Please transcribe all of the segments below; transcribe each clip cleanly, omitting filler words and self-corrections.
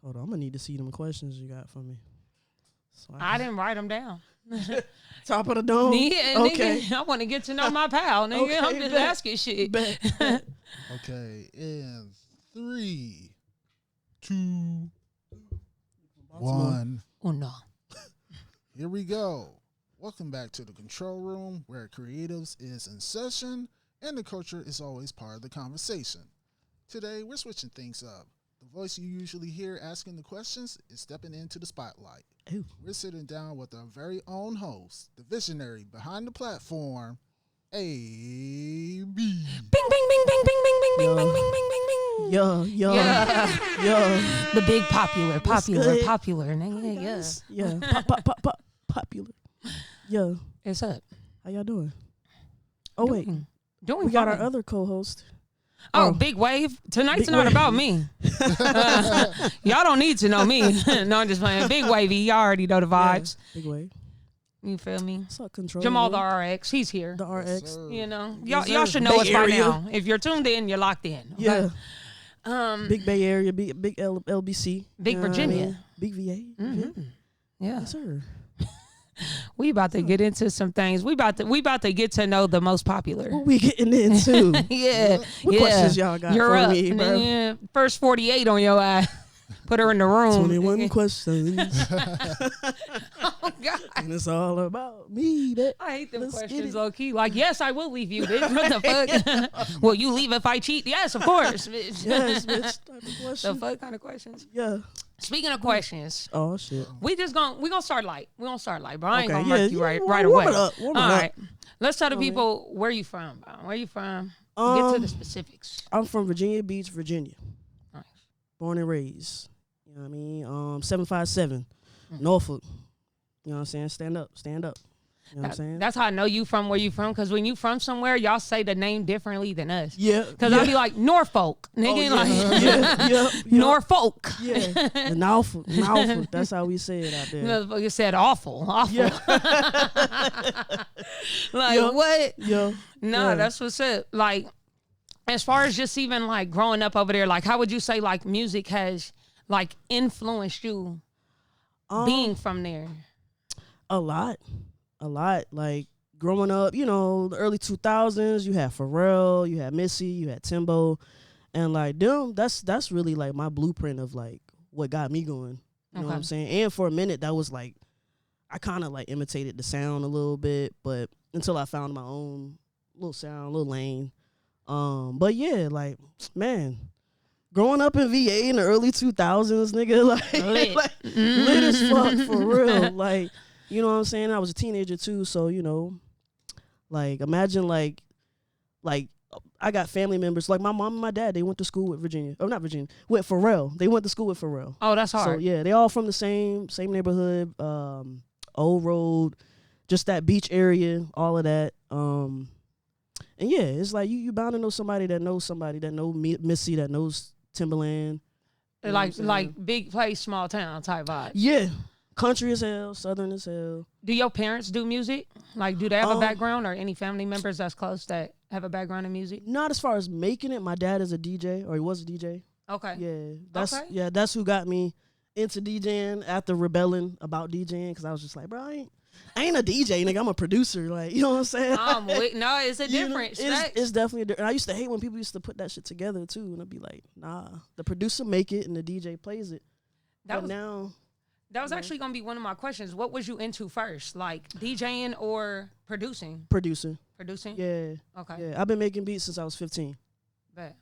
Hold on, I'm gonna need to see them questions you got for me. So I didn't write them down. Top of the dome. Yeah, okay. Nigga, I want to get to know my pal, nigga. Okay, I'm just asking shit. Bet. Okay, in 3, 2, 1. Oh no. Here we go. Welcome back to the control room, where creatives is in session and the culture is always part of the conversation. Today, we're switching things up. The voice you usually hear asking the questions is stepping into the spotlight. Ooh. We're sitting down with our very own host, the visionary behind the platform, Ayie Biie. Bing, bing, bing, bing, bing, bing, bing, bing, bing, bing, bing, bing, bing. Yo. The big popular, nigga. Yes. Yeah. Popular. Yo. It's up. How y'all doing? Oh, wait. Doing We got fine. our other co-host. Oh, Big Wave. Tonight's Big not Wave. about me. Y'all don't need to know me. No, I'm just playing. Big Wavy, y'all already know the vibes. Yeah, Big Wave. You feel me? What's up, Control? Jamal the man? RX, he's here. The RX. You know, Yes, y'all sir. should know Bay us by Area. now. If you're tuned in, you're locked in. Okay? Yeah. Big Bay Area, big LBC. Big You know what I Virginia. mean? Big VA. Mm-hmm. Yeah. Yes, sir. We about to get into some things. We about to get to know the most popular. What we getting into? Yeah. What questions y'all got You're for up. me, bro? Yeah. First 48 on your eye. Put her in the room. 21 questions. Oh, God. And it's all about me, bitch. I hate them Let's get questions it. low key. Like, yes, I will leave you, bitch. What the fuck? Will you leave if I cheat? Yes, of course, bitch. Yes, bitch. Type of The question. fuck kind of questions? Yeah. Speaking of questions, Oh, shit. we gonna start light. We gonna start light, bro. I ain't Okay, gonna murk yeah, you yeah, right warm away. it up, warm it All up. right. Let's tell the Okay. people where you from, bro. Where you from? Get to the specifics. I'm from Virginia Beach, Virginia. Nice. Born and raised. You know what I mean? 757, Norfolk. You know what I'm saying? Stand up. You know what I'm saying? That's how I know you from where you from. Because when you from somewhere, y'all say the name differently than us. Yeah. Because I'll be like, Norfolk. Nigga, Oh, like, yeah. Norfolk. Yeah. Norfolk. That's how we say it out there. Motherfucker said awful. Yeah. Like, Yeah. what? Yeah. No, Yeah. that's what's up. Like, as far as just even like growing up over there, like, how would you say like music has like influenced you being from there? A lot. Like growing up, you know, the early 2000s, you had Pharrell, you had Missy, you had Timbo, and like them, that's really like my blueprint of like what got me going. You know what I'm saying? And for a minute, that was like I kind of like imitated the sound a little bit, but until I found my own little sound, little lane. But yeah, like man, growing up in VA in the early 2000s, nigga, like Lit. like, lit as fuck for real, like. You know what I'm saying? I was a teenager too, so you know, like imagine like I got family members like my mom and my dad. They went to school with Virginia. Oh, not Virginia. With Pharrell. They went to school with Pharrell. Oh, that's hard. So yeah, they all from the same neighborhood, Old Road, just that beach area, all of that. And yeah, it's like you bound to know somebody that knows Missy, that knows Timberland. You know like big place, small town type vibe. Yeah. Country as hell, southern as hell. Do your parents do music? Like, do they have a background or any family members that's close that have a background in music? Not as far as making it. My dad is a DJ, or he was a DJ. Okay. Yeah, that's who got me into DJing after rebelling about DJing, because I was just like, bro, I ain't a DJ, nigga. I'm a producer. Like, you know what I'm saying? No, it's a difference. It's definitely a different. I used to hate when people used to put that shit together too, and I'd be like, nah, the producer make it and the DJ plays it. That was actually going to be one of my questions. What was you into first? Like DJing or producing? Producing. Yeah. Okay. Yeah, I've been making beats since I was 15. Bet.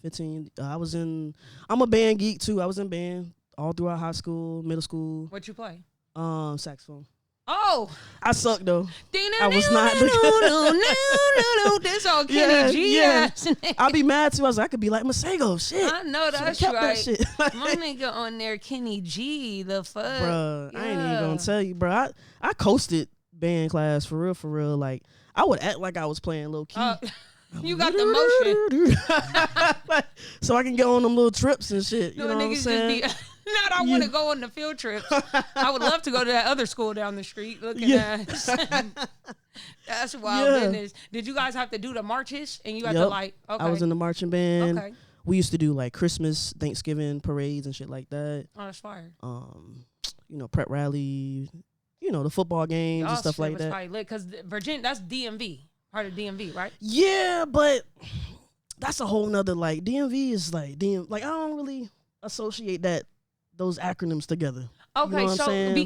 15. I'm a band geek too. I was in band all throughout high school, middle school. What you play? Saxophone. Oh, I suck though. I was not. This on Kenny G. Yeah. I'll be mad too. I was like, I could be like Masego. Shit. I know that's kept right. That shit. My nigga on there, Kenny G. The fuck, Bruh, yeah. I ain't even gonna tell you, bro. I coasted band class for real. Like I would act like I was playing low key. You got the motion, so I can get on them little trips and shit. You know what I'm saying? Not I want to go on the field trips. I would love to go to that other school down the street. Looking at that's wild business. Did you guys have to do the marches and you had to like? Okay. I was in the marching band. Okay. we used to do like Christmas, Thanksgiving parades and shit like that. Oh, that's fire. You know, prep rally, you know, the football games and stuff like that. Because Virginia, that's DMV, part of DMV, right? Yeah, but that's a whole nother, like, DMV is like, I don't really associate those acronyms together. Okay, you know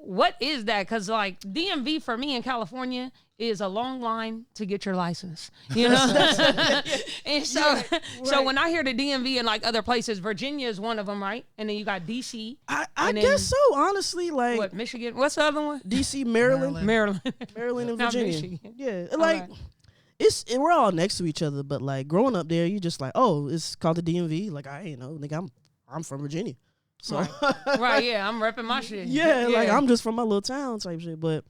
what is that? Because like DMV for me in California is a long line to get your license. You know, and so when I hear the DMV and like other places, Virginia is one of them, right? And then you got DC. I guess so. Honestly, like what Michigan? What's the other one? DC, Maryland, Maryland, and not Virginia. Michigan. Yeah, like. We're all next to each other, but like growing up there, you just like, oh, it's called the DMV. Like I ain't know, nigga, I'm from Virginia, so right, yeah, I'm repping my shit. Yeah, like I'm just from my little town type shit. But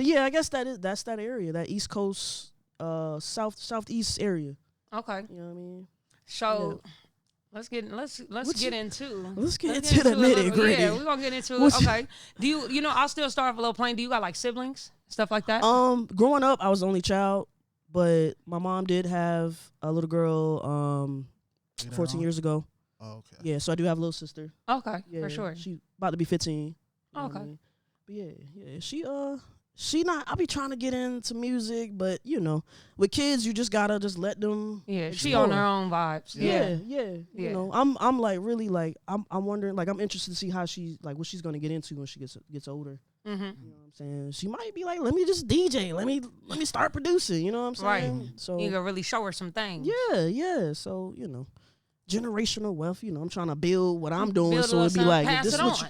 yeah, I guess that's that area, that East Coast, southeast area. Okay, you know what I mean. So let's get into the nitty gritty. Yeah, we're gonna get into it. Okay, do you know? I'll still start off a little plain. Do you got like siblings, stuff like that? Growing up, I was the only child. But my mom did have a little girl 14 years ago. Oh, okay. Yeah, so I do have a little sister. Okay, yeah, for sure. She about to be 15. Okay. I mean? But yeah. She not, I be trying to get into music, but you know, with kids you just gotta just let them. Yeah, explore. She on her own vibes. Yeah. You know, I'm like really like I'm wondering, like I'm interested to see how she, like what she's gonna get into when she gets older. Mm-hmm. You know what I'm saying? She might be like, let me just DJ, let me start producing. You know what I'm saying? Right. So you can really show her some things. Yeah. So you know, generational wealth. You know, I'm trying to build what I'm doing, so it'd be something, like, pass this it what on.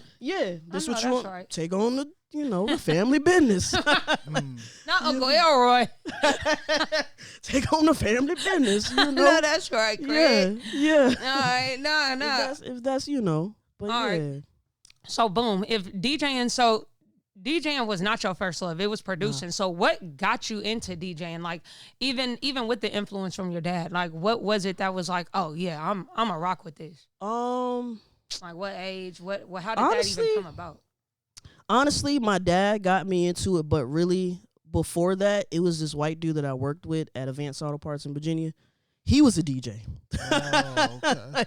this what you want. Right. Take on the, you know, the family business. Not Uncle Elroy. Take on the family business. You know? No, that's right, Craig. Yeah. All right, no. If that's you know, but all right. So boom, if DJing was not your first love, it was producing. So what got you into DJing? Like even with the influence from your dad, like what was it that was like, oh yeah, I'm a rock with this? Like what age? What how did that even come about? Honestly, my dad got me into it, but really before that, it was this white dude that I worked with at Advanced Auto Parts in Virginia. He was a DJ. Oh, okay.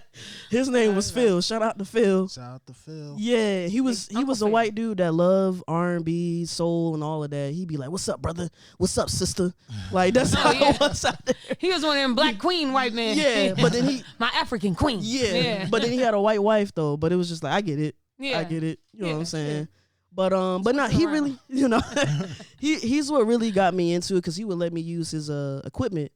His name was Phil. Shout out to Phil. Shout out to Phil. Yeah, he was a white dude that loved R&B, soul, and all of that. He'd be like, "What's up, brother? What's up, sister?" Like that's how it was out there. He was one of them black queen white men. Yeah, but then my African queen. Yeah, but then he had a white wife though. But it was just like, I get it. Yeah, I get it. You know what I'm saying? Yeah. But no, he really, you know, he's what really got me into it, because he would let me use his equipment.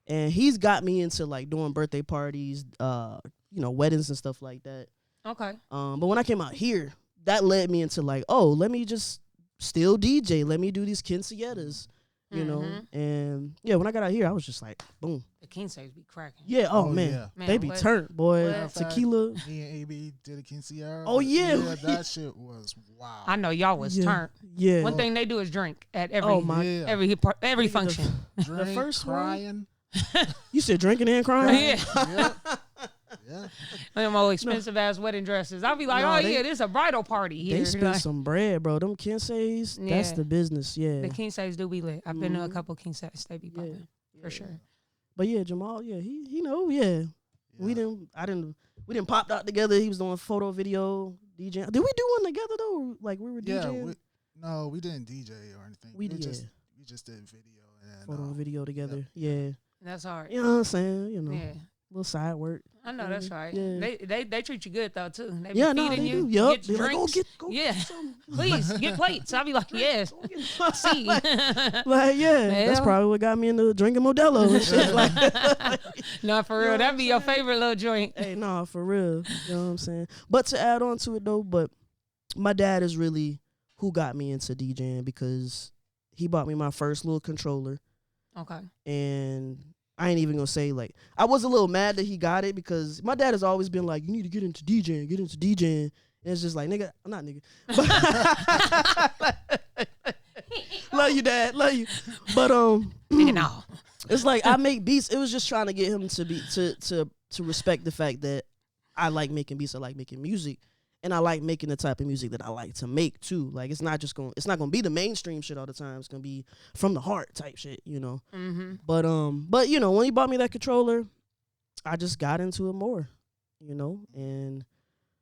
And he's got me into like doing birthday parties, you know, weddings and stuff like that. Okay. But when I came out here, that led me into like, oh, let me just still DJ. Let me do these quinceañeras, you know. And yeah, when I got out here, I was just like, boom. The quinceañeras be cracking. Yeah. Oh man, they be turned, boy. Tequila. Me and AB did a quinceañera. Oh yeah. That shit was wow. I know y'all was turned. Yeah. One thing they do is drink at every function. Drink, the first crying. You said drinking and crying? Yeah. Yeah. Them old expensive ass wedding dresses. I'll be like, this is a bridal party here. They spent some bread, bro. Them quinceañeras, that's the business. Yeah. The quinceañeras do be lit. I've been to a couple quinceañeras. They be popping for sure. But yeah, Jamal, he know, we didn't pop out together. He was doing photo, video, DJ. Did we do one together though? Like we were DJing? No, we didn't DJ or anything. We just did video and photo and video together. Yeah. That's hard. You know what I'm saying? You know. Yeah. Little side work. I know that's right. Yeah. They treat you good though too. They be feeding you. Yep. Get drinks. Like, go get Please get plates. I'll be like, yes. See. Like, that's probably what got me into drinking Modelo and shit. Like, no, for real. That'd be your favorite little joint. Hey, no, for real. You know what I'm saying? But to add on to it though, my dad is really who got me into DJing, because he bought me my first little controller. Okay. And I ain't even gonna say, like, I was a little mad that he got it, because my dad has always been like, you need to get into DJing. And it's just like, nigga, I'm not nigga. Love you, Dad. Love you. But nigga, no. It's like I make beats. It was just trying to get him to respect the fact that I like making beats. I like making music. And I like making the type of music that I like to make too. Like it's not gonna be the mainstream shit all the time. It's gonna be from the heart type shit, you know. Mm-hmm. But you know, when he bought me that controller, I just got into it more, and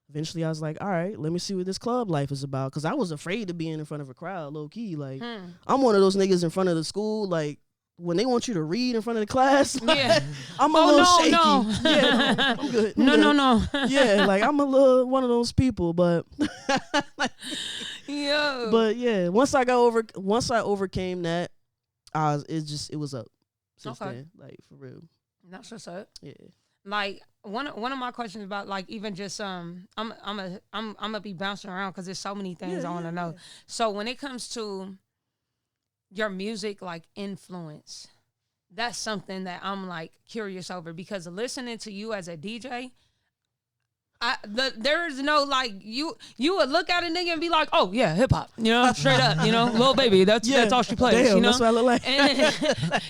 eventually I was like, all right, let me see what this club life is about. Because I was afraid to be in front of a crowd, low key. Like, I'm one of those niggas in front of the school, like, when they want you to read in front of the class, Yeah. I'm a little shaky. No. Yeah, no, I'm good. No. Yeah, like, I'm a little one of those people, but Yo. but yeah, once I overcame that, it was up since then, like, for real. That's what's up. Yeah. Like one of my questions about, like, even just I'm gonna be bouncing around because there's so many things I want to know. So when it comes to your music, like, influence, that's something that I'm, like, curious over, because listening to you as a DJ, there is no, like, you would look at a nigga and be like, oh yeah, hip hop, straight up, Lil Baby, that's all she plays. Damn, that's what I look like. And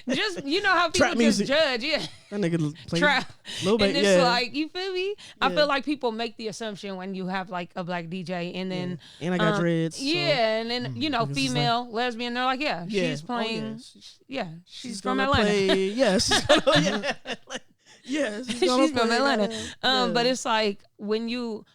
just how people Trap just music. judge, That nigga play trap. Lil Baby, And it's like, you feel me? I feel like people make the assumption when you have, like, a black DJ, and then and I got dreads. yeah, and then female, lesbian, they're like, she's playing, she's from Atlanta. She's from Atlanta. But it's like when you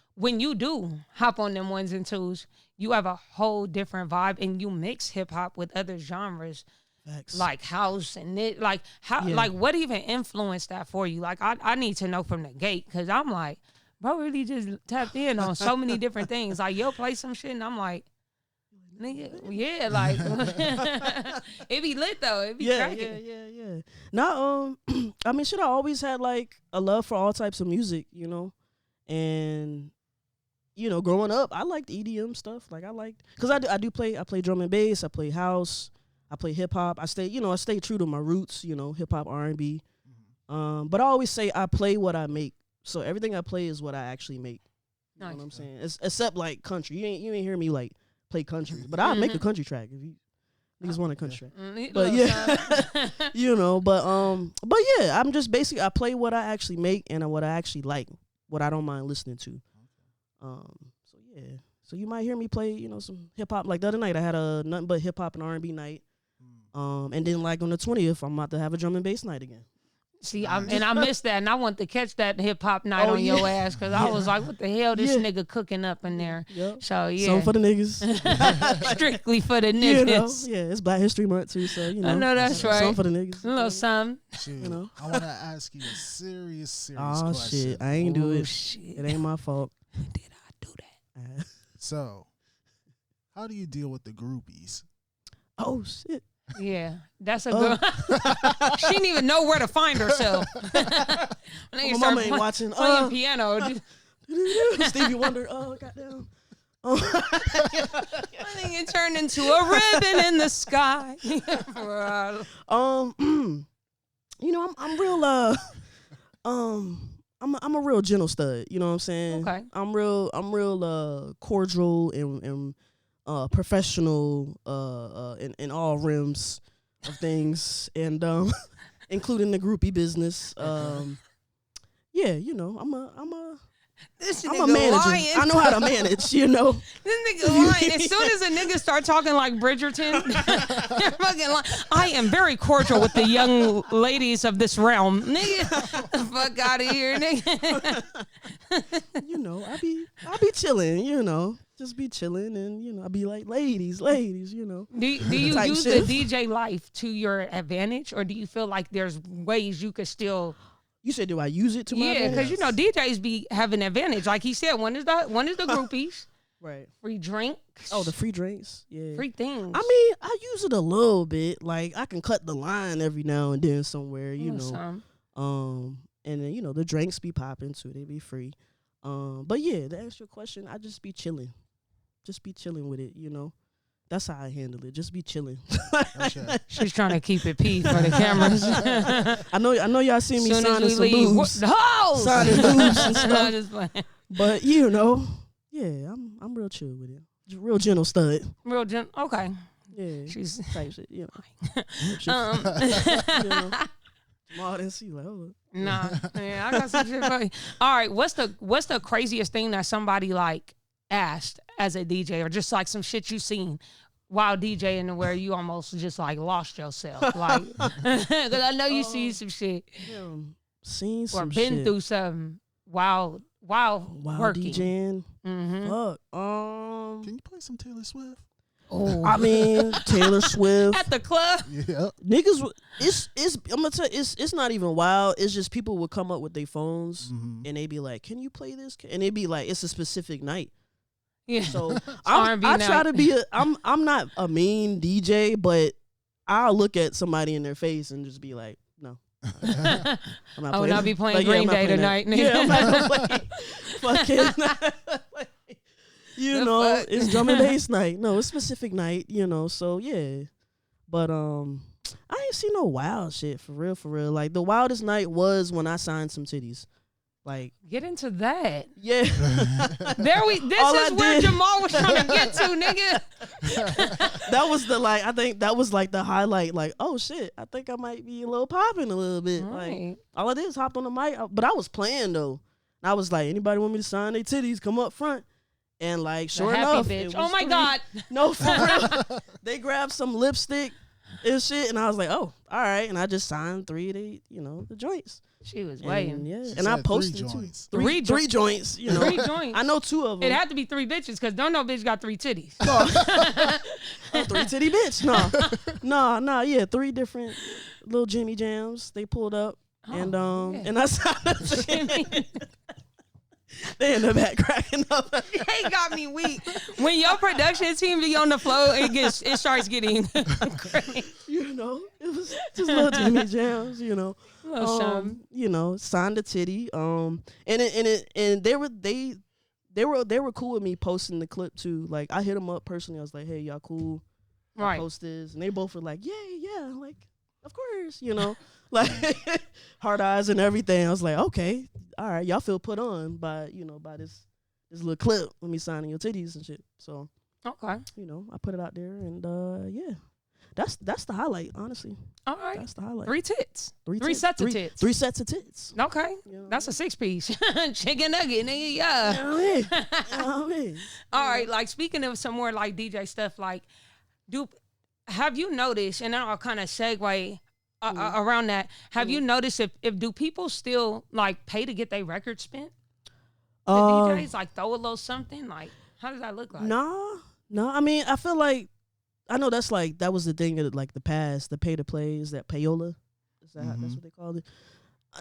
do hop on them ones and twos, you have a whole different vibe, and you mix hip hop with other genres. Facts. Like house and it, like how, like what even influenced that for you? Like I need to know from the gate, because I'm like, bro, really just tapped in on so many different things. Like, yo, play some shit, and I'm like, nigga, yeah, like it be lit though. It be cracking. Yeah. No, I mean, shit, I always had, like, a love for all types of music, and growing up, I liked EDM stuff. Like, because I play drum and bass, I play house, I play hip hop. I stay true to my roots, hip hop, R&B. But I always say I play what I make. So everything I play is what I actually make. You know what I'm saying? Except, like, country. You ain't hear me, like, play country. But I'll make a country track if you niggas want a country track. But yeah, but yeah, I'm just basically, I play what I actually make and what I actually like, what I don't mind listening to. So yeah. So you might hear me play, some hip hop. Like the other night I had a nothing but hip hop and R&B night. And then, like, on the 20th, I'm about to have a drum and bass night again. See, I missed that, and I want to catch that hip hop night on your ass, because I was like, what the hell this nigga cooking up in there? Yep. So, yeah. Something for the niggas. Strictly for the niggas. It's Black History Month, too, so, I know that's right. Something for the niggas. A little something. Shoot, I want to ask you a serious question. Oh, shit. I ain't do it. Shit. It ain't my fault. Did I do that? So, how do you deal with the groupies? Oh, shit. Yeah, that's a good. She didn't even know where to find herself. My mama ain't watching. Playing piano. Stevie Wonder. Oh, goddamn. I think it turned into a ribbon in the sky. I'm real. I'm a real gentle stud. You know what I'm saying? Okay. I'm real cordial and professional in all rims of things, and including the groupie business. Yeah, This I'm nigga a manager. lying. I know how to manage, This nigga lying. As soon as a nigga start talking like Bridgerton, they're fucking lying. I am very cordial with the young ladies of this realm. Nigga, the fuck out of here, nigga. I be chilling, just be chilling, and I be like, ladies, Do you use shit. the DJ life to your advantage, or do you feel like there's ways you could still? You said, do I use it to my Yeah, advantage? because DJs be having advantage. Like he said, one is the groupies, Right. free drinks. Oh, the free drinks. Yeah. Free things. I mean, I use it a little bit. Like, I can cut the line every now and then somewhere, Some. And then, the drinks be popping too. They be free. But yeah, to answer your question, I just be chilling. Just be chilling with it, That's how I handle it. Just be chilling. Okay. She's trying to keep it P for the cameras. I know y'all see me Soon signing as some we leave, boobs. the hoes! Signing boobs and No, stuff. just playing. But yeah, I'm real chill with it. Just real gentle stud. Real okay. Yeah. She's type shit, Small and see like, hold up. nah. Yeah, I got some shit for you. All right, what's the craziest thing that somebody like asked as a DJ, or just like some shit you seen while DJing where you almost just like lost yourself? Like, because I know you see some shit. seen some or been shit. through something while working. DJing. Mm-hmm. Fuck. Can you play some Taylor Swift? Oh. I mean, Taylor Swift. At the club. Yeah. Niggas, it's. I'm gonna tell you, it's not even wild. It's just people would come up with their phones and they be like, "Can you play this?" And it'd be like, it's a specific night. Yeah. So R&B I night. try to be. I'm not a mean DJ, but I'll look at somebody in their face and just be like, "No, I'm not." I will not be playing Like, yeah, Green I'm not Day playing tonight. that. Nigga. Yeah, I'm not gonna play fucking. You The know, fuck? it's drum and bass night. No, it's specific night. You know, so yeah. But I ain't seen no wild shit for real. Like the wildest night was when I signed some titties. Like, Get into that. yeah. This All is I where did- Jamal was trying to get to, nigga. That was I think that was like the highlight. Like, oh shit, I think I might be a little popping a little bit. Like, Right. all I did is hopped on the mic, but I was playing though. I was like, anybody want me to sign their titties? Come up front. And like, The sure happy enough, bitch. it Oh was my three. God. No, for real. They grabbed some lipstick and shit, and I was like, oh, all right. And I just signed 3 of the joints. She was And, waiting. yeah, She and I said posted 3 it too. joints. Three joints, you know. 3 joints. I know 2 of them. It had to be 3 bitches because don't know bitch got 3 titties. Oh, 3 titty bitch. No, yeah, 3 different little Jimmy Jams. They pulled up, and yeah. and I signed. They in the back cracking up. They got me weak. When your production team be on the floor, it starts getting crazy. You know, it was just little Jimmy Jams. You know, Little something. you know, signed a titty. And they were cool with me posting the clip too. Like I hit them up personally. I was like, hey, y'all cool? I Right. post this, and they both were like, yeah, like of course, you know, like hard eyes and everything. I was like, okay, all right, y'all feel put on by this little clip with me signing your titties and shit. So Okay. you know, I put it out there, and yeah, that's the highlight. Honestly, All right. that's the highlight. 3 tits. 3 tits. sets of tits. 3 sets of tits. Okay. You know That's a 6-piece. Chicken nugget, nigga. what Yeah. I mean? You know what I mean? All right. Like speaking of some more like DJ stuff, like have you noticed, and then I'll kind of segue around that. Have you noticed if do people still like pay to get their record spent? The DJs like throw a little something. Like how does that look like? No. I mean, I feel like I know that was the thing of like the past, the pay to plays, that payola. Is that that's what they called it?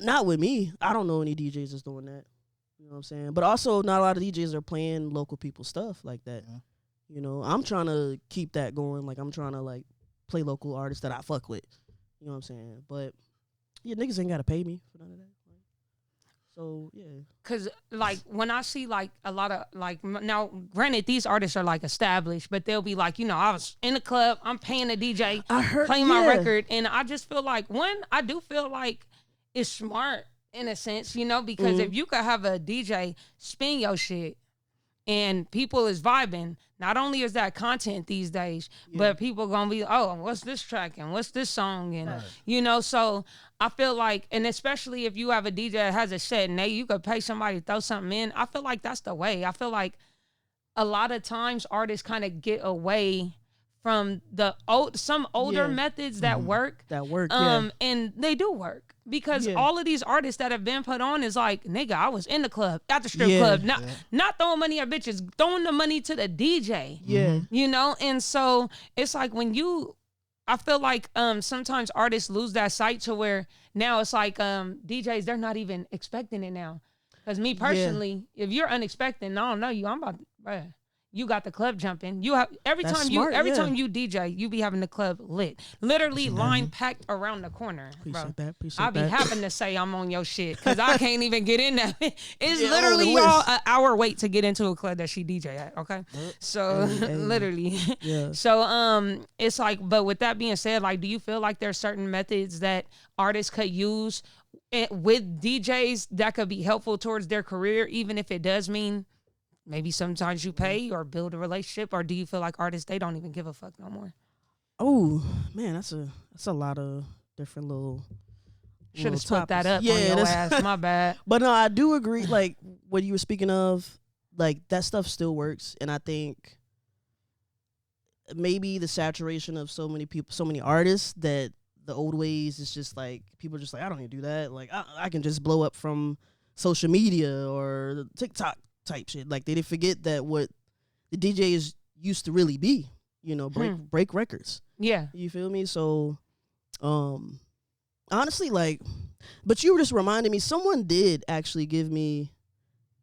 Not with me. I don't know any DJs that's doing that. You know what I'm saying? But also, not a lot of DJs are playing local people stuff like that. Yeah. You know, I'm trying to keep that going. Like I'm trying to like play local artists that I fuck with. You know what I'm saying? But yeah, niggas ain't gotta pay me for none of that. So yeah. Cause like when I see like a lot of like now, granted these artists are like established, but they'll be like, I was in the club, I'm paying the DJ, I heard playing my record, and I just feel like I do feel like it's smart in a sense, because if you could have a DJ spin your shit and people is vibing, not only is that content these days, but people gonna be, oh, what's this track and what's this song, and so I feel like, and especially if you have a DJ that has a set and you could pay somebody to throw something in, I feel like that's the way. I feel like a lot of times artists kind of get away from some older methods that work. And they do work because all of these artists that have been put on is like, nigga, I was in the club, at the strip club, not throwing money at bitches, throwing the money to the DJ. Yeah. And so it's like I feel like sometimes artists lose that sight to where now it's like DJs, they're not even expecting it now. Because me personally, if you're unexpected, I don't know you, I'm about, bruh, you got the club jumping. You have every time you DJ, you be having the club lit. Literally line packed around the corner, bro. Appreciate I be that. having to say I'm on your shit because I can't even get in there. It's Yeah, literally on the y'all list. an hour wait to get into a club that she DJ at. Okay, so literally, Yeah. so it's like, but with that being said, like, do you feel like there's certain methods that artists could use with DJs that could be helpful towards their career, even if it does mean maybe sometimes you pay or build a relationship, or do you feel like artists, they don't even give a fuck no more? Oh man, that's a lot of different little. Should have split that topics. up on your ass. My bad. But no, I do agree. Like what you were speaking of, like that stuff still works, and I think maybe the saturation of so many people, so many artists, that the old ways. It's just like people are just like, I don't need to do that. Like I can just blow up from social media or TikTok type shit. Like they forget that what the DJs used to really be. You know, break records. Yeah, you feel me? So, honestly, like, but you were just reminding me. Someone did actually gave me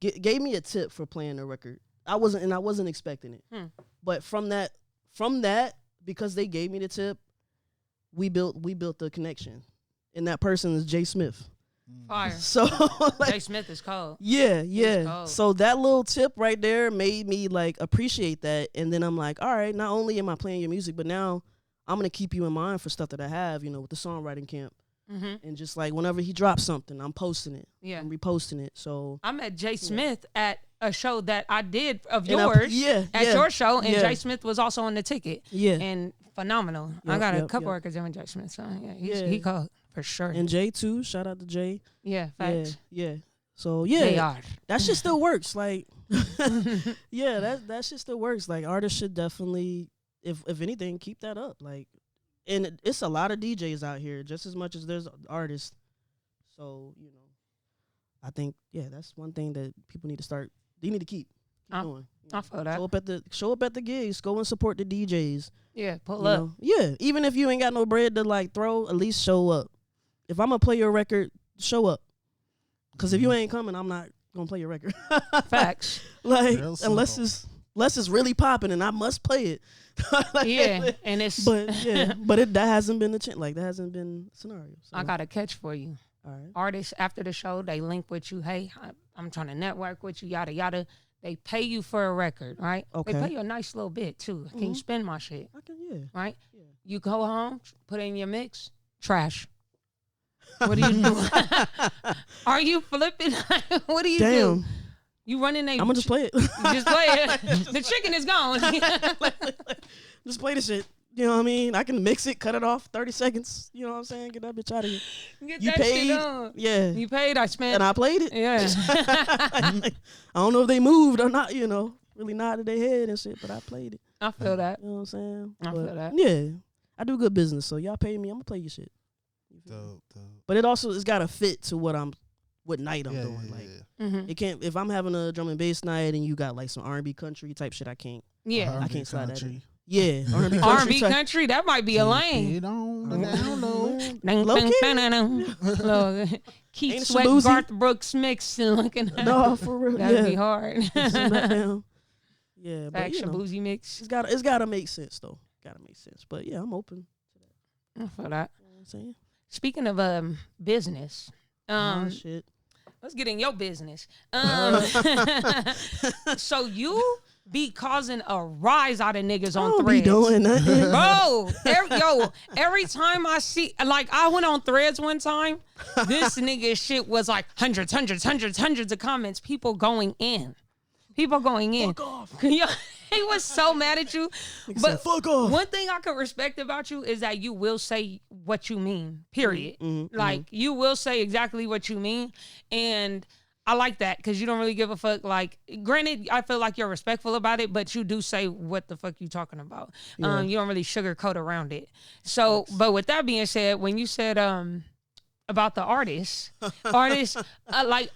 a tip for playing a record. I wasn't expecting it. But from that, because they gave me the tip, we built the connection, and that person is Jay Smith. Fire. So like, Jay Smith is cold. Yeah. Cold. So that little tip right there made me like appreciate that, and then I'm like, all right, not only am I playing your music, but now I'm gonna keep you in mind for stuff that I have, you know, with the songwriting camp, and just like whenever he drops something, I'm posting it, I'm reposting it. So I met Jay Smith at a show that I did of yours, your show, and Jay Smith was also on the ticket, and phenomenal. I got a couple records in with Jay Smith, so he called. For sure. And Jay too. Shout out to Jay. Yeah, facts. Yeah. So that shit still works. Like that shit still works. Like artists should definitely, if anything, keep that up. Like, and it's a lot of DJs out here just as much as there's artists. So, you know, I think that's one thing that people need to start. They need to keep doing. I feel that. Show up at the gigs. Go and support the DJs. Yeah, pull up. Know? Yeah, even if you ain't got no bread to like throw, at least show up. If I'm gonna play your record, show up. Cause if you ain't coming, I'm not gonna play your record. Facts. Like unless it's really popping and I must play it. Like, and it's but that hasn't been that hasn't been the scenario. So. I got a catch for you. All right. Artists after the show, they link with you. Hey, I'm trying to network with you. Yada yada. They pay you for a record, right? Okay. They pay you a nice little bit too. Can you spend my shit? I can, Right? Yeah. You go home, put it in your mix, trash. What do you do? Are you flipping? What do you do? You running? I'm gonna just play it. You just play it. The chicken is gone. Just play the shit. You know what I mean? I can mix it, cut it off, 30 seconds. You know what I'm saying? Get that bitch out of here. Get you that paid, shit on. Yeah. You paid. I spent. And I played it. Yeah. I don't know if they moved or not. You know, really nodded their head and shit, but I played it. I feel that. You know what I'm saying? I feel that. Yeah, I do good business, so y'all pay me. I'm gonna play your shit. Dope. But it's gotta fit to what night I'm doing. Like it can't. If I'm having a drum and bass night and you got like some R&B country type shit, I can't. Yeah, I can't slide that in. Yeah, R&B country. country, that might be a lane. Keith Sweat, Garth Brooks mix looking at. No, for real. That'd be hard. Yeah, but bluesy mix. It's gotta make sense though. Gotta make sense. But yeah, I'm open to that. I feel that. You know what I'm saying? Speaking of business, shit. Let's get in your business. So you be causing a rise out of niggas on Threads. Be doing nothing. Bro, every time I see, like I went on Threads one time, this nigga shit was like hundreds of comments, people going in. Fuck off. He was so mad at you. But fuck off. One thing I could respect about you is that you will say what you mean, period. Like, you will say exactly what you mean. And I like that because you don't really give a fuck. Like, granted, I feel like you're respectful about it, but you do say what the fuck you talking about. Yeah. You don't really sugarcoat around it. So, but with that being said, when you said about the artists, like,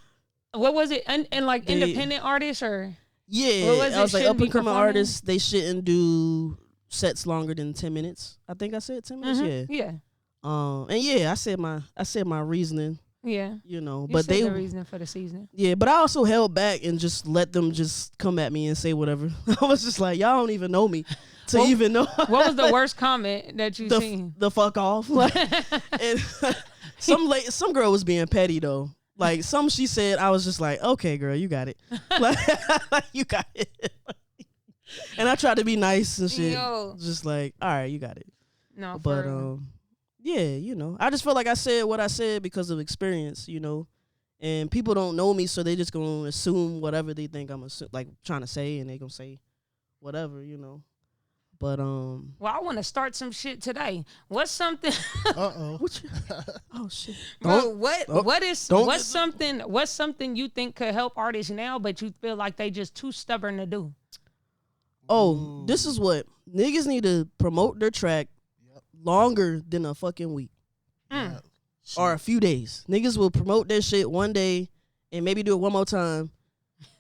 what was it? And like independent artists or? Yeah, I was like up and coming artists. They shouldn't do sets longer than 10 minutes. I think I said 10 minutes. Yeah. And yeah, I said my reasoning. Yeah. You know, You but said the reasoning for the season. Yeah, but I also held back and just let them just come at me and say whatever. I was just like, y'all don't even know me to even know. What was the worst comment that you seen? The fuck off. Like, and some girl was being petty though. Like she said, I was just like, okay, girl, you got it. Like, you got it. And I tried to be nice and shit. Just like, all right, you got it. No, but yeah, you know, I just felt like I said what I said because of experience, you know, and people don't know me, so they just gonna assume whatever they think I'm like trying to say, and they gonna say whatever, you know. But well, I want to start some shit today. What's something? Oh shit. Bro, what's something you think could help artists now, but you feel like they just too stubborn to do? Oh, this is what niggas need to promote their track. longer than a fucking week or a few days. Niggas will promote that shit one day and maybe do it one more time,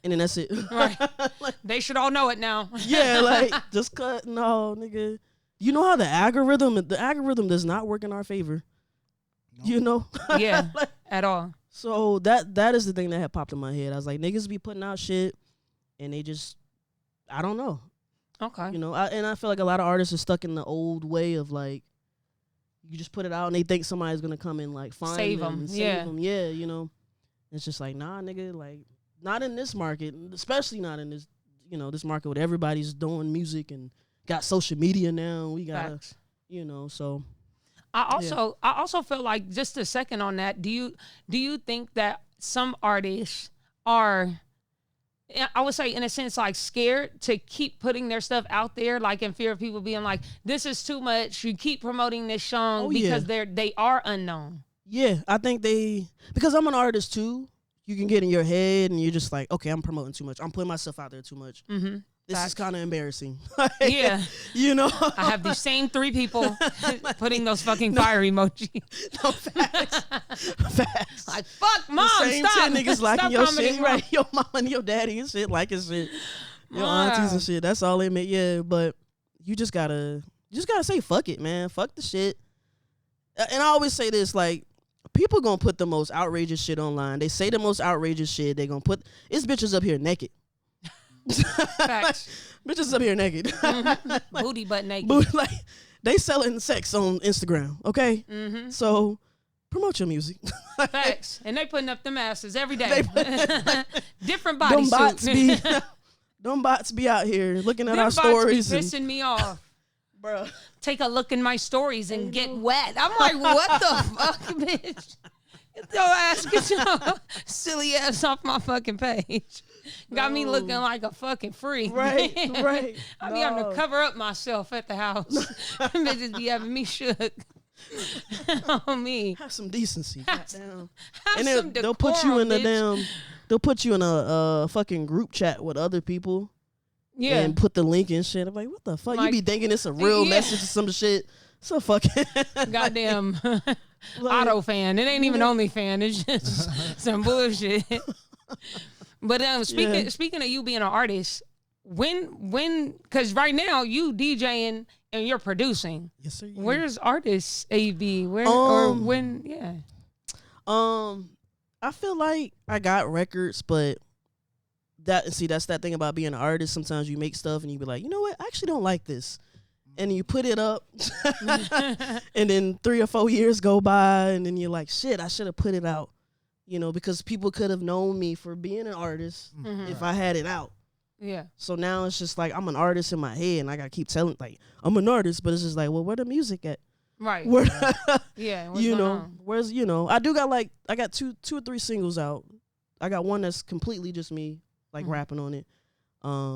and then that's it. Right. Like, They should all know it now. yeah, like just cut. No, nigga. You know how the algorithm does not work in our favor. Nope. You know? Yeah, at all. So that is the thing that had popped in my head. I was like, niggas be putting out shit, and they just, I don't know. Okay. You know, I feel like a lot of artists are stuck in the old way of like, you just put it out and they think somebody's gonna come and like find Save them, them. and Yeah. save them. Yeah, you know, it's just like, nah, nigga, like not in this market, especially not in this, you know, this market where everybody's doing music and got social media now. We got, Facts. you know, so. I also feel like, just a second on that, do you think that some artists are, I would say in a sense, like scared to keep putting their stuff out there, like in fear of people being like, this is too much, you keep promoting this song, because they are unknown? Yeah, I think because I'm an artist too, you can get in your head and you're just like, okay, I'm promoting too much, I'm putting myself out there too much. Mm-hmm. This is kind of embarrassing. Yeah. You know? I have these same 3 people putting those fucking fire emojis. No, facts. Facts. Like, fuck, mom, the same stop. 10 niggas liking Stop your commenting, shit, Mom. right? Your mama and your daddy and shit, liking shit. Your aunties and shit. That's all they make. Yeah, but you just gotta say fuck it, man. Fuck the shit. And I always say this, like, people gonna put the most outrageous shit online. They say the most outrageous shit. They gonna put, it's bitches up here naked. Facts. Bitches up here naked. Mm-hmm. Booty butt naked. Like, they selling sex on Instagram, okay? Mm-hmm. So promote your music. Facts. And they putting up them asses every day. Different body Them bots suits. them bots be out here looking at Them our bots stories. be And, pissing me off. bruh. Take a look in my stories and get wet. I'm like, what the fuck, bitch? Get your ass, get your silly ass off my fucking page. Got me looking like a fucking freak. Right, right. I be having to cover up myself at the house. Bitches be having me shook. On me. Have some decency. Goddamn. Have And some they'll put you decorum, in the bitch. they'll put you in a fucking group chat with other people. Yeah. And put the link and shit. I'm like, what the fuck? Like, you be thinking it's a real yeah. message or some shit. So fucking Goddamn like, auto fan. It ain't even only fan. It's just some bullshit. But speaking of you being an artist, when because right now you DJing and you're producing. Yes, sir. Where's artists Ayie Biie? Where or when? Yeah. I feel like I got records, but that's that thing about being an artist. Sometimes you make stuff and you be like, you know what? I actually don't like this. And you put it up, and then 3 or 4 years go by, and then you're like, shit, I should have put it out. You know, because people could have known me for being an artist if I had it out. Yeah. So now it's just like I'm an artist in my head, and I gotta keep telling like I'm an artist, but it's just like, well, where the music at? Right. Where, Yeah. What's you going know, on? where's I got two or three singles out. I got one that's completely just me, like rapping on it,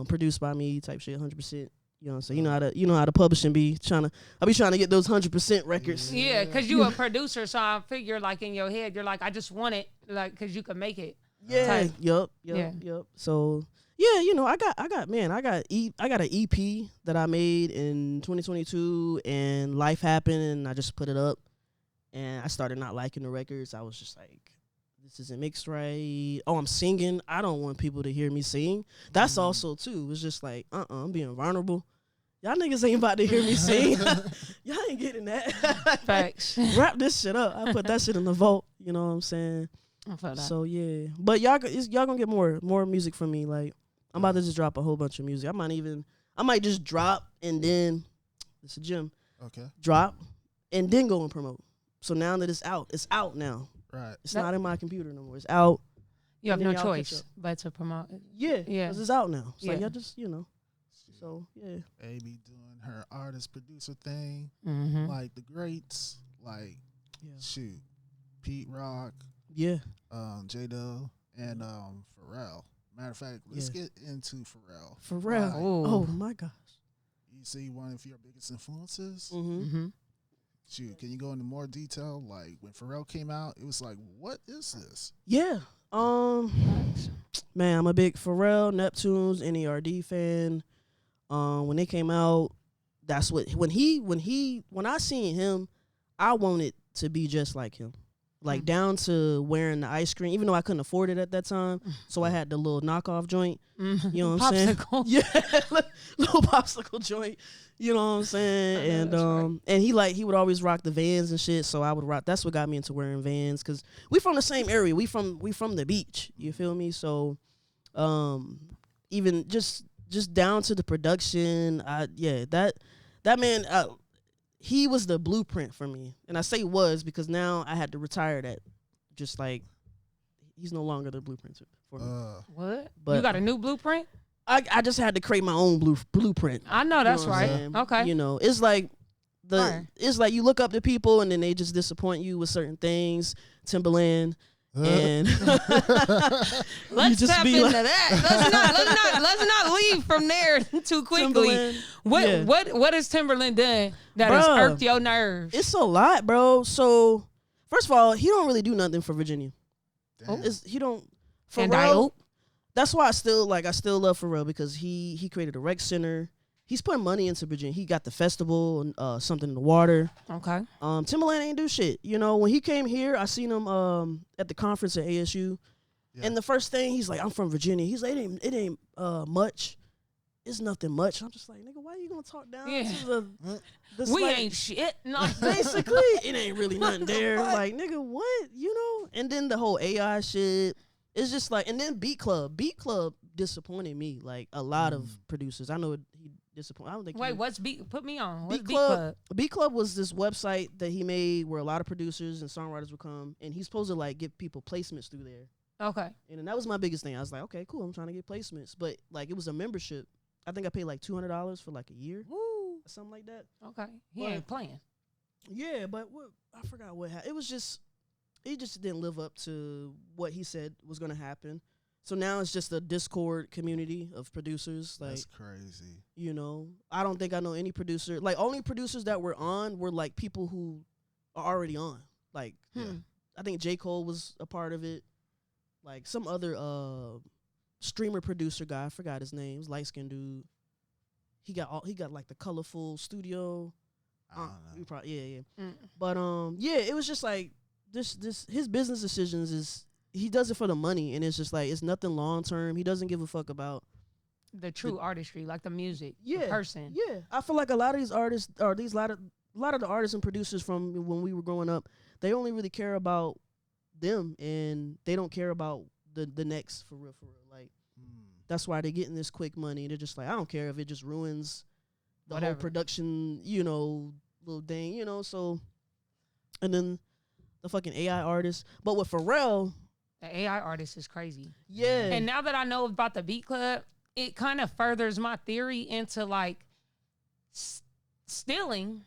produced by me type shit, 100%. You know, so you know how the publishing be I be trying to get those 100% records. Yeah, because you a producer, so I figure like in your head, you're like, I just want it, like, because you can make it. Yeah. Type. Yup. So yeah, you know, I got an EP that I made in 2022, and life happened, and I just put it up, and I started not liking the records. I was just like, this isn't mixed right. Oh, I'm singing. I don't want people to hear me sing. That's also too. It's just like, I'm being vulnerable. Y'all niggas ain't about to hear me sing. Y'all ain't getting that. Facts. Wrap this shit up. I put that shit in the vault. You know what I'm saying? I feel that. So yeah, but y'all gonna get more music from me. Like, I'm about to just drop a whole bunch of music. I might just drop and then it's a gym. Okay. Drop and then go and promote. So now that it's out now. Right. It's not in my computer no more. It's out. You have and no then y'all choice catch up. but to promote it. Yeah. Yeah. Because it's out now. It's like Yeah. y'all just, you know. So yeah. Ayie Biie doing her artist producer thing, Mm-hmm. like the greats, like shoot, Pete Rock, Yeah. J-Dub, and Pharrell. Matter of fact, let's get into Pharrell. Pharrell. Why? Oh my gosh. You see one of your biggest influences? Mm-hmm. Mm-hmm. Shoot, can you go into more detail? Like when Pharrell came out, it was like, what is this? Yeah. Man, I'm a big Pharrell, Neptunes, NERD fan. When they came out, that's what when I seen him, I wanted to be just like him. Like down to wearing the ice cream, even though I couldn't afford it at that time. So I had the little knockoff joint. You know what I'm saying? Yeah, little popsicle joint. You know what I'm saying? And right. And he would always rock the Vans and shit. So I would rock. That's what got me into wearing Vans, because we from the same area. We from the beach. You feel me? So even just down to the production. That man. He was the blueprint for me. And I say was because now I had to retire that. Just like, he's no longer the blueprint for me. What? But you got a new blueprint? I just had to create my own blueprint. I know that's right. Okay. You know, it's like it's like you look up to people and then they just disappoint you with certain things. Timberland. And let's tap into that. Let's not leave from there too quickly. What has Timberland done that has irked your nerves? It's a lot, bro. So first of all, he don't really do nothing for Virginia. He don't. Pharrell. That's why I still love Pharrell, because he created a rec center. He's putting money into Virginia. He got the festival, something in the water. Okay. Timberland ain't do shit. You know, when he came here, I seen him at the conference at ASU, and the first thing he's like, "I'm from Virginia." He's like, "It ain't much. It's nothing much." I'm just like, "Nigga, why you gonna talk down to the we ain't shit." No. Basically, it ain't really nothing there. Like, nigga, what? You know? And then the whole AI shit. It's just like, and then Beat Club disappointed me. Like a lot of producers, I know he disappointed. I don't think. Wait, what's Beat? Put me on. What's Beat Club? Beat Club was this website that he made where a lot of producers and songwriters would come, and he's supposed to like give people placements through there. Okay. And that was my biggest thing. I was like, okay, cool. I'm trying to get placements, but like it was a membership. I think I paid like $200 for like a year. Woo, or something like that. Okay. He ain't playing. Yeah, but I forgot what happened. It just didn't live up to what he said was going to happen. So now it's just a Discord community of producers. Like, that's crazy. You know, I don't think I know any producer. Like, only producers that were on were like people who are already on. Like, I think J. Cole was a part of it. Like some other streamer producer guy, I forgot his name, light skinned dude. He got like the colorful studio. I don't know. Yeah. But it was just like this his business decisions is, he does it for the money, and it's just like it's nothing long term. He doesn't give a fuck about the true artistry, like the music, the person. Yeah, I feel like a lot of these artists, or a lot of the artists and producers from when we were growing up, they only really care about them, and they don't care about the next for real. Like that's why they're getting this quick money. They're just like, I don't care if it just ruins the whole production, little thing, So, and then the fucking AI artist, but with Pharrell. The AI artist is crazy. Yeah. And now that I know about the Beat Club, it kind of furthers my theory into like stealing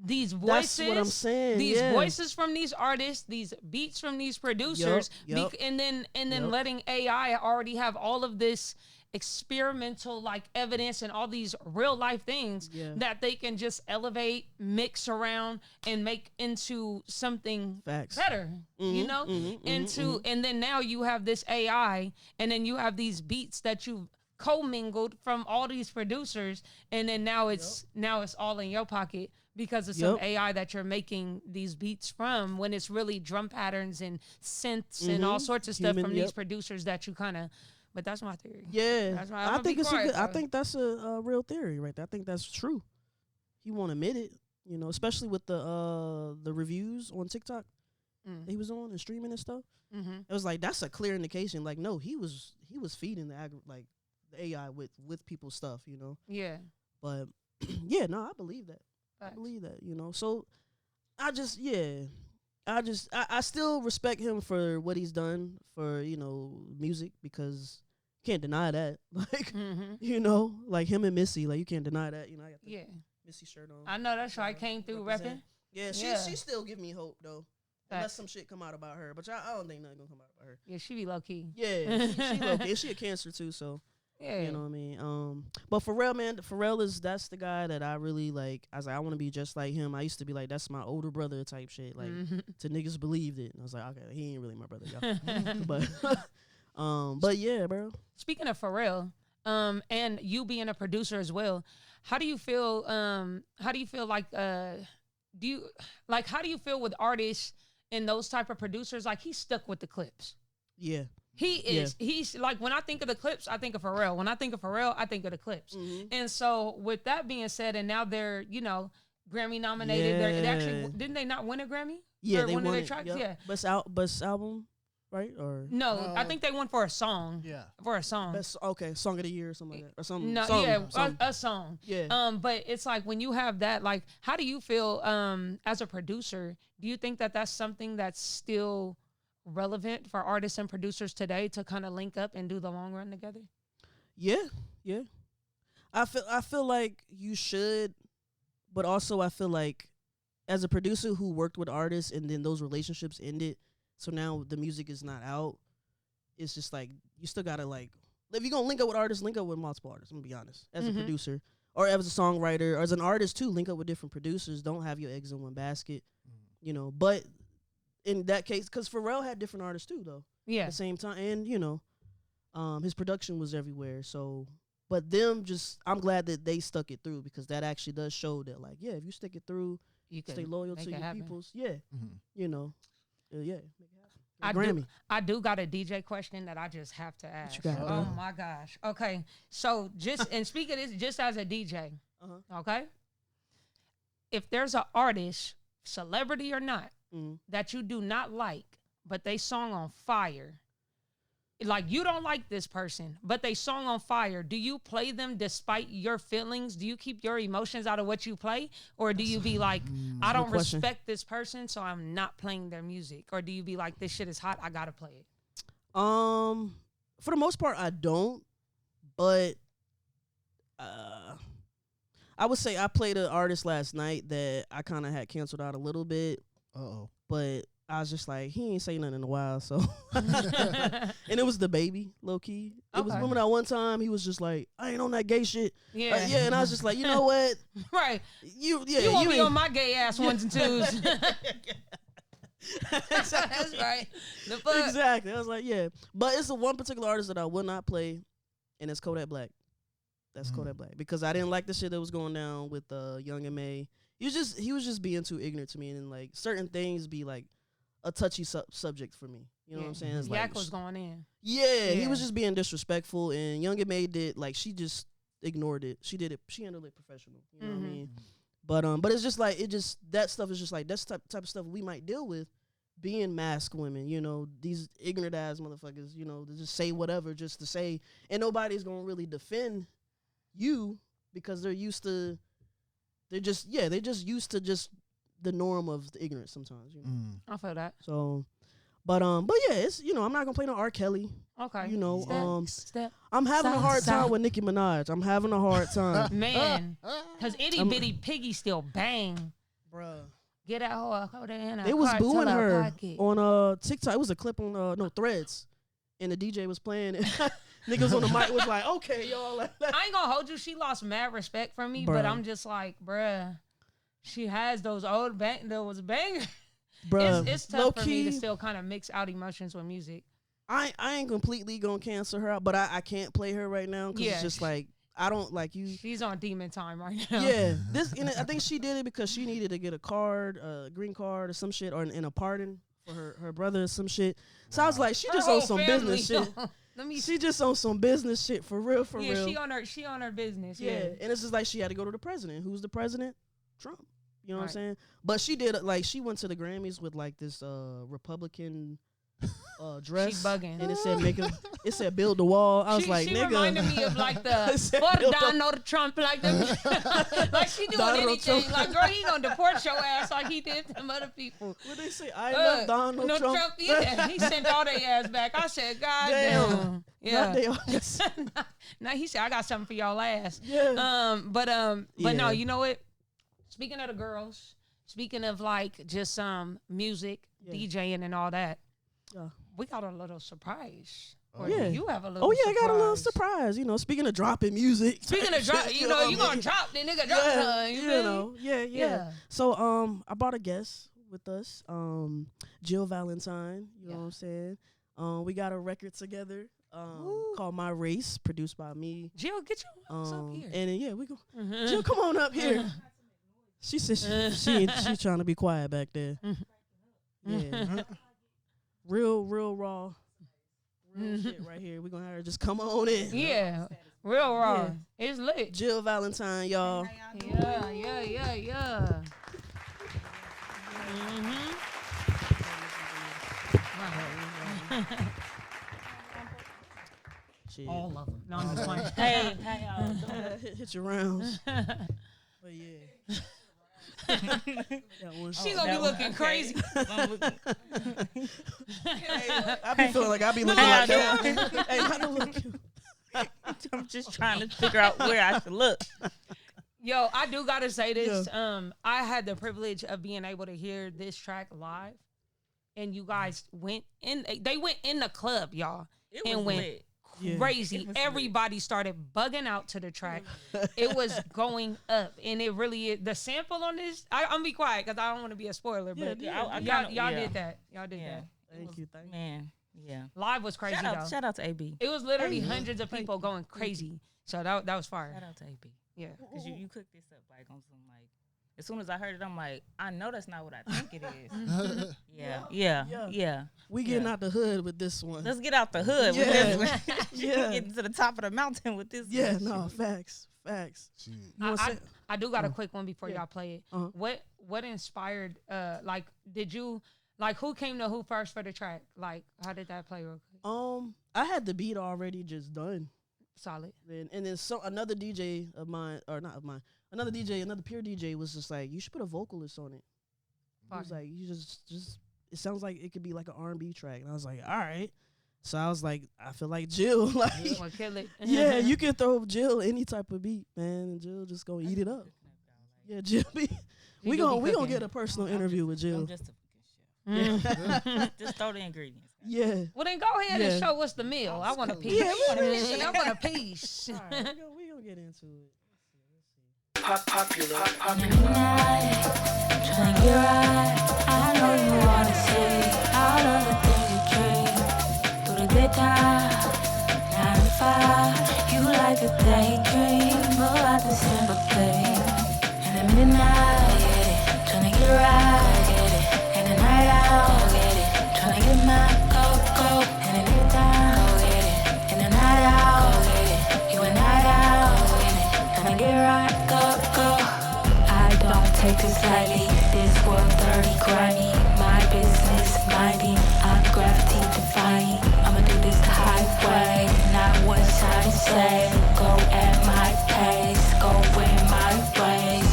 these voices. That's what I'm saying. These voices from these artists, these beats from these producers, and then letting AI already have all of this experimental like evidence and all these real life things that they can just elevate, mix around, and make into something better. And then now you have this AI, and then you have these beats that you've commingled from all these producers, and then now it's all in your pocket because of some AI that you're making these beats from, when it's really drum patterns and synths and all sorts of stuff from these producers that you kind of. But that's my theory. Yeah, that's I think it's I think that's a real theory right there. I think that's true. He won't admit it, especially with the reviews on TikTok that he was on and streaming and stuff. It was like, that's a clear indication. Like, no, he was feeding the AI with people's stuff, Yeah. But I believe that. Facts. I believe that, So I still respect him for what he's done for, music, because you can't deny that. Like, like him and Missy, like you can't deny that. I got the Missy shirt on. I know that's right. Came through repping. Yeah, she still give me hope though. Unless some shit come out about her, but I don't think nothing gonna come out about her. Yeah, she be low key. Yeah, she low key. She a Cancer too, so. Yeah. You know what I mean? But Pharrell, man, that's the guy that I really like. I was like, I want to be just like him. I used to be like, that's my older brother type shit. Like, to niggas believed it. And I was like, okay, he ain't really my brother, y'all. But yeah, bro. Speaking of Pharrell, and you being a producer as well, how do you feel? How do you feel like? How do you feel with artists and those type of producers? Like he's stuck with the clips. Yeah. He is. Yeah. He's like, when I think of the clips, I think of Pharrell. When I think of Pharrell, I think of the clips. Mm-hmm. And so with that being said, and now they're, Grammy nominated. Yeah. They actually, didn't they not win a Grammy? Yeah, they won of their tracks. Yep. Yeah. Best album, right? Or no, I think they won for a song. Yeah. For a song. Song of the year or something like that. Or something. No, a song. Yeah. But it's like when you have that, like, how do you feel as a producer? Do you think that that's something that's still relevant for artists and producers today to kind of link up and do the long run together? Yeah. I feel like you should, but also I feel like as a producer who worked with artists and then those relationships ended, so now the music is not out, it's just like you still gotta, like, if you're gonna link up with artists, link up with multiple artists. I'm gonna be honest. As a producer or as a songwriter or as an artist too, link up with different producers. Don't have your eggs in one basket. But in that case, because Pharrell had different artists too, though. Yeah. At the same time, and his production was everywhere. So, but I'm glad that they stuck it through, because that actually does show that, like, yeah, if you stick it through, you stay loyal to your peoples. Yeah. Yeah, make it happen. I do got a DJ question that I just have to ask. What you got, oh my gosh. Okay. So and speak of this just as a DJ. Okay. If there's an artist, celebrity or not, that you do not like, but they song on fire, like you don't like this person, but they song on fire, do you play them despite your feelings? Do you keep your emotions out of what you play? Or do you be like, I don't respect this person, so I'm not playing their music? Or do you be like, this shit is hot, I gotta play it? For the most part, I don't, but I would say I played an artist last night that I kind of had canceled out a little bit. But I was just like, he ain't say nothing in a while, so. And it was the baby, low key. It was, remember that one time he was just like, I ain't on that gay shit. Yeah. And I was just like, you know what? Right. You won't be on my gay ass ones and twos. Exactly. That's right. Exactly. I was like, yeah. But it's the one particular artist that I will not play, and it's Kodak Black. That's Kodak Black. Because I didn't like the shit that was going down with Young and May. He was just being too ignorant to me, and like certain things be like a touchy subject for me. You know what I'm saying? It's Yak was going in. Yeah, he was just being disrespectful, and Young and May did, like, she just ignored it. She did it. She handled it professional. You know what I mean? But it's just like that stuff is just like that's type of stuff we might deal with being masked women. These ignorant ass motherfuckers. To just say whatever just to say, and nobody's gonna really defend you because they're used to. They're just used to just the norm of the ignorance sometimes. I feel that. So, but yeah, it's I'm not gonna play no R. Kelly. Okay. Step I'm having a hard time with Nicki Minaj. I'm having a hard time, man, because Itty Bitty Piggy still bang, bruh. Get that hoe there. They was booing her on TikTok. It was a clip on Threads, and the DJ was playing it. Niggas on the mic was like, okay, y'all. I ain't gonna hold you. She lost mad respect from me, but I'm just like, bruh, she has those those bangers. Bruh, it's tough for me to still kind of mix out emotions with music. I ain't completely gonna cancel her out, but I can't play her right now because it's just like, I don't like you. She's on demon time right now. Yeah, I think she did it because she needed to get a card, a green card or some shit, or in a pardon for her brother or some shit. So I was like, she just on some business shit. She just on some business shit for real. Yeah, she on her business. Yeah, and it's just like she had to go to the president. Who's the president? Trump. You know what I'm saying? But she did, like, she went to the Grammys with like this Republican dress. She bugging. And it said build the wall. I was like, she nigga. reminded me of like the Donald Trump, like them. Like she doing Donald anything. Trump. Like, girl, he gonna deport your ass like he did them other people. What they say? I love Donald Trump. Yeah, he sent all their ass back. I said, God damn. Yeah. Now he said, I got something for y'all ass. Yeah. But no, you know what? Speaking of the girls, speaking of like just music, DJing and all that, we got a little surprise. You have a little surprise. I got a little surprise. Speaking of dropping music. Speaking of drop, you gonna drop, the nigga drop. Yeah. So I brought a guest with us, Jill Valentine. You know what I'm saying? We got a record together. called My Race, produced by me. Jill, get your ass up here. And then, yeah, we go. Jill, come on up here. She said she trying to be quiet back there. Yeah. Real raw. Real shit right here. We're going to have her just come on in. Yeah. Real raw. Yeah. It's lit. Jill Valentine, y'all. Yeah. All of them. No, I'm just playing. Hey, how y'all doing? Hit your rounds. But yeah. She's gonna be looking crazy. I be feeling like I be looking like that. Hey, how to look? I'm just trying to figure out where I should look. Yo, I do gotta say this. I had the privilege of being able to hear this track live, and you guys went in. They went in the club, y'all, and went lit. Crazy. Everybody started bugging out to the track. It was going up, and it really is. The sample on this, I'm gonna be quiet because I don't want to be a spoiler, but y'all did that. Y'all did that. Thank you. Man, yeah. Live was crazy. Shout out to AB. It was literally hundreds of people going crazy. So that was fire. Shout out to AB. Yeah, because you cooked this up like on some like. As soon as I heard it, I'm like, I know that's not what I think it is. Yeah. We getting out the hood with this one. Let's get out the hood with this one. Getting to the top of the mountain with this one. No, facts. I do got a quick one before y'all play it. What inspired, did you, who came to who first for the track? Like, how did that play real quick? I had the beat already just done. Solid. And then another DJ of mine, or not of mine, another peer DJ was just like, you should put a vocalist on it. He was like, you just it sounds like it could be like an R&B track. And I was like, all right. So I was like, I feel like Jill, like, kill it. Yeah, you can throw Jill any type of beat, man, and Jill just gonna eat it up. Yeah, Jill we gonna get a personal interview with Jill. I'm just a chef. Just throw the ingredients. Yeah. Well, then go ahead and show us the meal. I want a piece. Yeah, I want a piece. All right, we gonna get into it. Popular. Trying to get right. I know you wanna see all of the things you dream. Through the daytime, 9 to 5, you like to daydream about the simple thing. And at midnight, get it. Trying to get right, get it. And the night out, get it. Trying to get my go. And the daytime, go get it. And the night out, get it. You and night out, get it. Trying to get right. I don't take this lightly. This world dirty, grimy. My business minding. I'm gravity defying. I'ma do this the highway. Not what I say. Go at my pace. Go in my ways.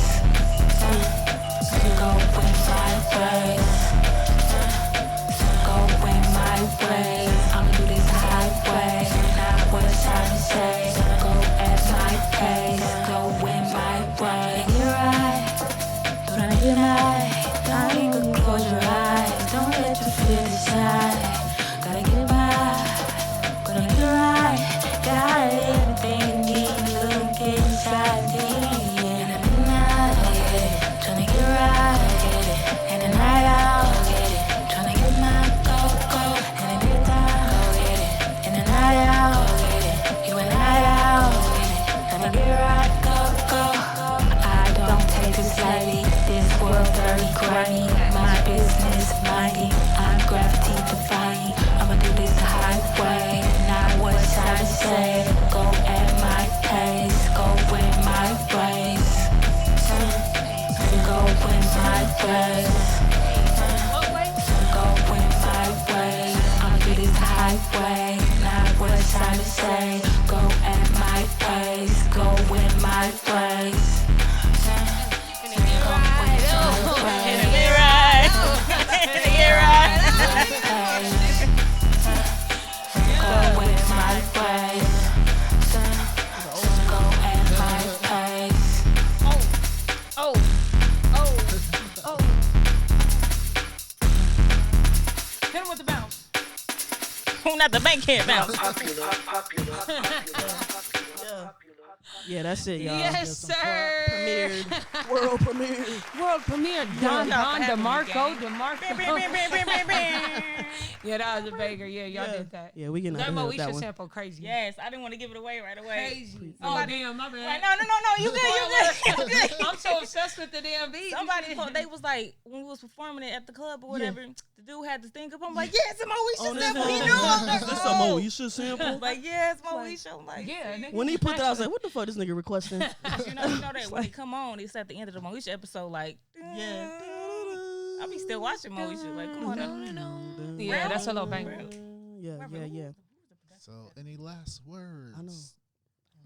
Go in my ways. Go in my ways. I'ma do this the highway. Not what I say. Go at my pace. Go in my way. You're right. Don't I deny? Don't even close your eyes. Don't let your fear decide. Gotta get by. Gonna get right. Got everything you need. Look inside me. And at midnight, get it. Tryna get right, get it. And the night out, get it. Tryna get my go. And the daytime, go get it. And the night out, get it. You and night out, get it. Tryna get right, go. I don't take this lightly. This world dirty, grimy. My business minding. I'm gravity defying. I'ma do this the highway. Not what I say. Go at my pace. Go in my ways. Go in my ways. Go in my ways. I'ma do this the highway. Not what I say. Go at my pace. Go in my ways. Not the bank can't bounce. Yeah, that's it, y'all. Yes, sir. World premiere. Don DeMarco. Yeah, that was a banger. Yeah, y'all did that. Yeah, we can. That that Moesha one. sample crazy. Yes, I didn't want to give it away right away. Crazy. Oh, damn, my bad. Like, no, you good, you good. I'm so obsessed with the damn beat. Somebody, they was like, when we was performing it at the club or whatever, the dude had this thing up. I'm like, yeah, it's a Moesha sample. He knew. I'm like, This some Moesha sample. Like, yeah, it's Moesha. I'm like, Yeah, nigga. When he put that, I was like, what the fuck this nigga requesting? you know that when they come on, it's at the end of the Moesha episode, like, Yeah. I be still watching Moesha. Like, come on now. Yeah, that's a little banger. Yeah. So, any last words? I know.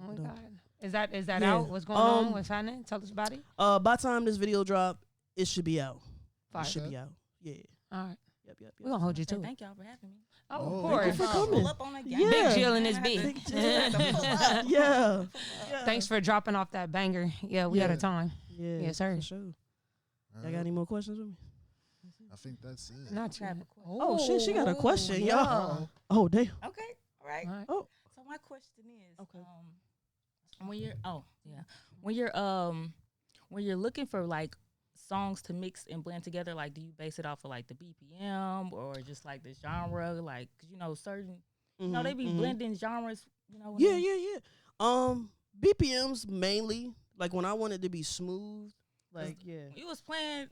Oh my God. Is that Yeah. out? What's going on? What's happening? Tell us about it. By the time this video drop, it should be out. Fire. It should be out. Yeah. All right. Yep. We're gonna hold you to it. Thank y'all for having me. Oh, Oh, of Thank you course. for coming. Pull up on that gang. Yeah. Big Jill and his I beat. had to- Yeah. Thanks for dropping off that banger. Yeah, we had a time. Yeah. Yes, sir. For sure. All Y'all right. got any more questions with me? I think that's it. Not you. Oh, shit, she got a question, yeah. y'all. Oh, damn. Okay, all right. All right. Oh. So my question is, Okay. when you're looking for like songs to mix and blend together, like do you base it off of like the BPM or just like the genre, like 'cause, you know certain you know they be blending genres, you know? what I mean? Yeah. BPMs mainly. Like when I want it to be smooth. Like When you was playing,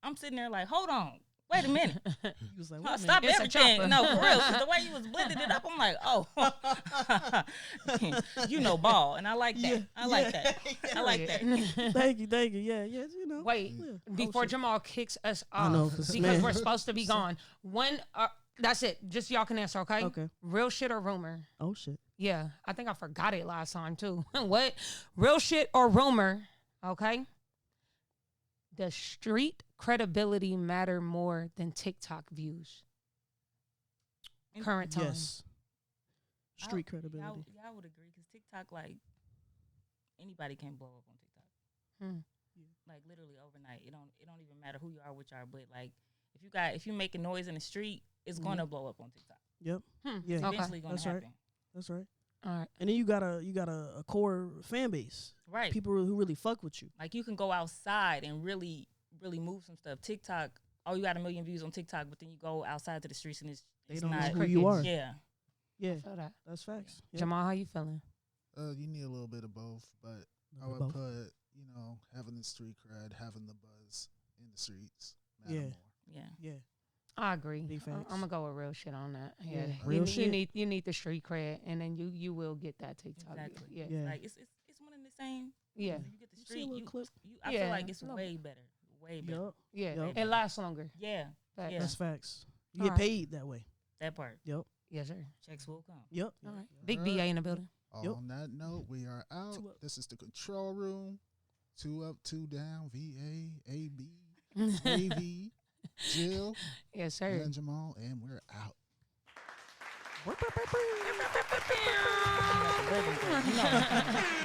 I'm sitting there like, hold on, wait a minute. You was like, Oh, wait a stop It's a everything. chopper. No, for real. 'Cause the way you was blending it up, I'm like, oh, you know, ball, and I like that. Yeah, I like that. I like that. minute. Thank you. Yeah, you know. Wait, Yeah. before Oh, shit. Jamal kicks us I off, know, 'cause, because man. we're supposed to be gone. When? That's it. Just y'all can answer, okay? Okay. Real shit or rumor? Oh shit. Yeah, I think I forgot it last time too. What? Real shit or rumor? Okay. Does street credibility matter more than TikTok views? Current time. Yes. Street credibility. Yeah, I would agree because TikTok, like, anybody can blow up on TikTok. Hmm. Like literally overnight. It don't even matter who you are, which are, but like if you making noise in the street, it's gonna blow up on TikTok. Yep. Hmm. Yeah. It's Okay. eventually gonna That's right. happen. That's right. All right. And then you got a core fan base. Right. People who really fuck with you. Like you can go outside and really move some stuff. TikTok, oh, you got 1 million views on TikTok, but then you go outside to the streets and it's don't know not who you are. Yeah. Yeah. Feel that. That's facts. Yep. Jamal, how you feeling? You need a little bit of both, but I would Both. put, having the street cred, having the buzz in the streets matter Yeah. more. Yeah. Yeah. I agree. Big I'm facts. gonna go with real shit on that. Yeah, Yeah. Real shit. You need the street cred, and then you will get that TikTok. Exactly. Yeah. Yeah. Like it's one and the same. Yeah. You get the You see a street, little clip? I Yeah, feel like it's a little way better. Way better. Yup. Yeah. Yup. It lasts longer. Yeah. Facts. Yeah. That's facts. You All get right. paid that way. That part. Yep. Yes, sir. Checks will come. Yep. All right. Big BA in the building. Yep. On that note, we are out. 2 up. This is the control room. 2 up, 2 down. VA, AB, AV, Jill, Yes, sir. and Jamal, and we're out. You know.